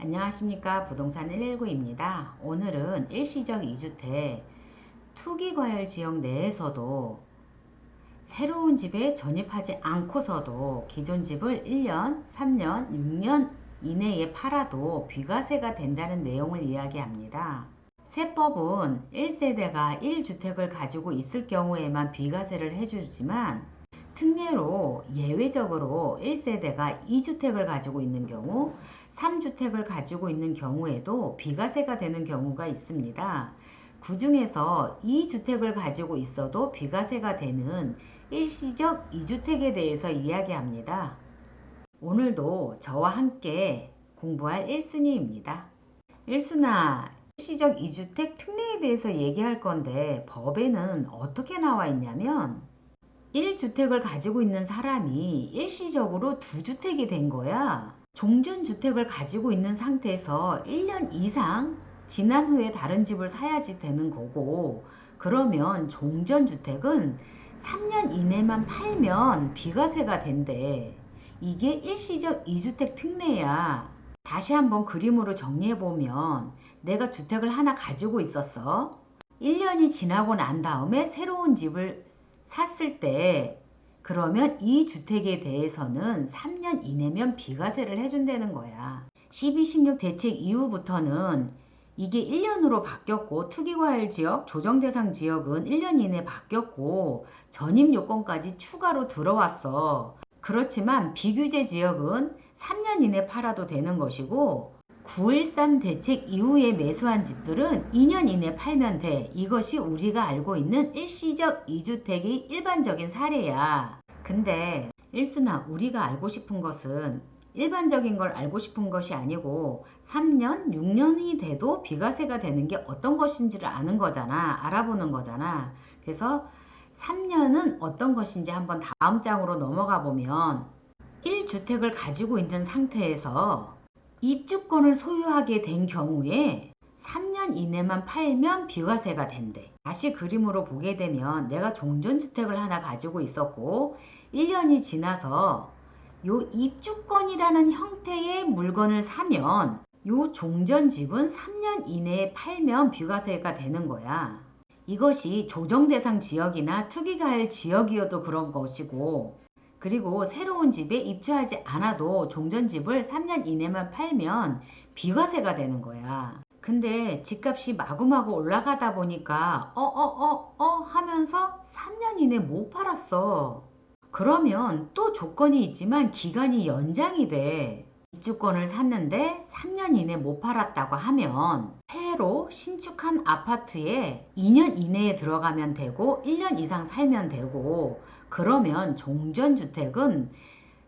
안녕하십니까. 부동산 119입니다. 오늘은 일시적 2주택 투기과열 지역 내에서도 새로운 집에 전입하지 않고서도 기존 집을 1년, 3년, 6년 이내에 팔아도 비과세가 된다는 내용을 이야기합니다. 세법은 1세대가 1주택을 가지고 있을 경우에만 비과세를 해주지만 특례로 예외적으로 1세대가 2주택을 가지고 있는 경우, 3주택을 가지고 있는 경우에도 비과세가 되는 경우가 있습니다. 그 중에서 2주택을 가지고 있어도 비과세가 되는 일시적 2주택에 대해서 이야기합니다. 오늘도 저와 함께 공부할 1순위입니다. 1순아, 일시적 2주택 특례에 대해서 얘기할 건데 법에는 어떻게 나와 있냐면 1주택을 가지고 있는 사람이 일시적으로 2주택이 된 거야. 종전주택을 가지고 있는 상태에서 1년 이상 지난 후에 다른 집을 사야지 되는 거고, 그러면 종전주택은 3년 이내만 팔면 비과세가 된대. 이게 일시적 2주택 특례야. 다시 한번 그림으로 정리해보면 내가 주택을 하나 가지고 있었어. 1년이 지나고 난 다음에 새로운 집을 샀을 때 그러면 이 주택에 대해서는 3년 이내면 비과세를 해준다는 거야. 1216 대책 이후부터는 이게 1년으로 바뀌었고 투기과열 지역, 조정대상 지역은 1년 이내 바뀌었고 전입 요건까지 추가로 들어왔어. 그렇지만 비규제 지역은 3년 이내 팔아도 되는 것이고 9.13 대책 이후에 매수한 집들은 2년 이내 팔면 돼. 이것이 우리가 알고 있는 일시적 2주택의 일반적인 사례야. 근데 일순아, 우리가 알고 싶은 것은 일반적인 걸 알고 싶은 것이 아니고 3년, 6년이 돼도 비과세가 되는 게 어떤 것인지를 아는 거잖아. 알아보는 거잖아. 그래서 3년은 어떤 것인지 한번 다음 장으로 넘어가 보면 1주택을 가지고 있는 상태에서 입주권을 소유하게 된 경우에 3년 이내만 팔면 비과세가 된대. 다시 그림으로 보게 되면 내가 종전주택을 하나 가지고 있었고 1년이 지나서 요 입주권이라는 형태의 물건을 사면 요 종전집은 3년 이내에 팔면 비과세가 되는 거야. 이것이 조정대상 지역이나 투기과열 지역이어도 그런 것이고, 그리고 새로운 집에 입주하지 않아도 종전집을 3년 이내만 팔면 비과세가 되는 거야. 근데 집값이 마구마구 올라가다 보니까 하면서 3년 이내 못 팔았어. 그러면 또 조건이 있지만 기간이 연장이 돼. 입주권을 샀는데 3년 이내 못 팔았다고 하면 새로 신축한 아파트에 2년 이내에 들어가면 되고 1년 이상 살면 되고, 그러면 종전주택은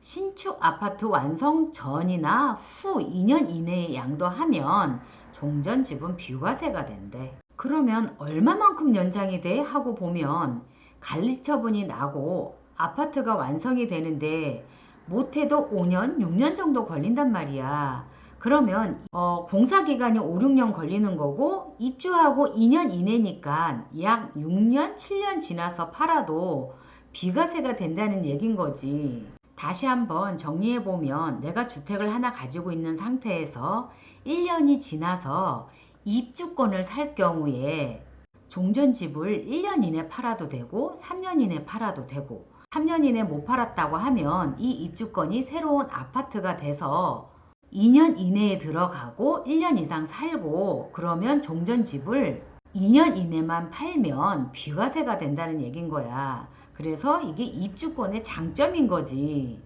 신축 아파트 완성 전이나 후 2년 이내에 양도하면 종전집은 비과세가 된대. 그러면 얼마만큼 연장이 돼? 하고 보면 관리처분이 나고 아파트가 완성이 되는데 못해도 5년, 6년 정도 걸린단 말이야. 그러면 공사기간이 5, 6년 걸리는 거고 입주하고 2년 이내니까 약 6년, 7년 지나서 팔아도 비과세가 된다는 얘긴 거지. 다시 한번 정리해보면 내가 주택을 하나 가지고 있는 상태에서 1년이 지나서 입주권을 살 경우에 종전집을 1년 이내 팔아도 되고 3년 이내 팔아도 되고, 3년 이내 못 팔았다고 하면 이 입주권이 새로운 아파트가 돼서 2년 이내에 들어가고 1년 이상 살고, 그러면 종전집을 2년 이내만 팔면 비과세가 된다는 얘긴 거야. 그래서 이게 입주권의 장점인 거지.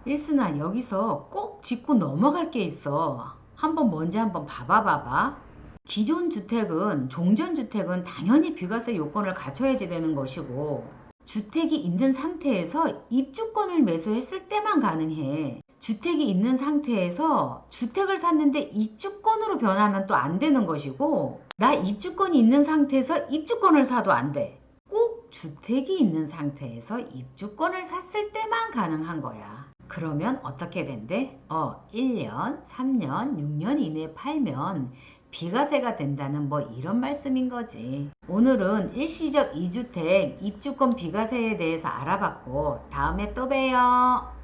일순아, 여기서 꼭 짚고 넘어갈 게 있어. 뭔지 한번 봐봐. 기존 주택은, 종전주택은 당연히 비과세 요건을 갖춰야지 되는 것이고, 주택이 있는 상태에서 입주권을 매수했을 때만 가능해. 주택이 있는 상태에서 주택을 샀는데 입주권으로 변하면 또 안 되는 것이고, 나 입주권이 있는 상태에서 입주권을 사도 안 돼. 꼭 주택이 있는 상태에서 입주권을 샀을 때만 가능한 거야. 그러면 어떻게 된대? 1년, 3년, 6년 이내에 팔면 비과세가 된다는 이런 말씀인 거지. 오늘은 일시적 2주택 입주권 비과세에 대해서 알아봤고 다음에 또 봬요.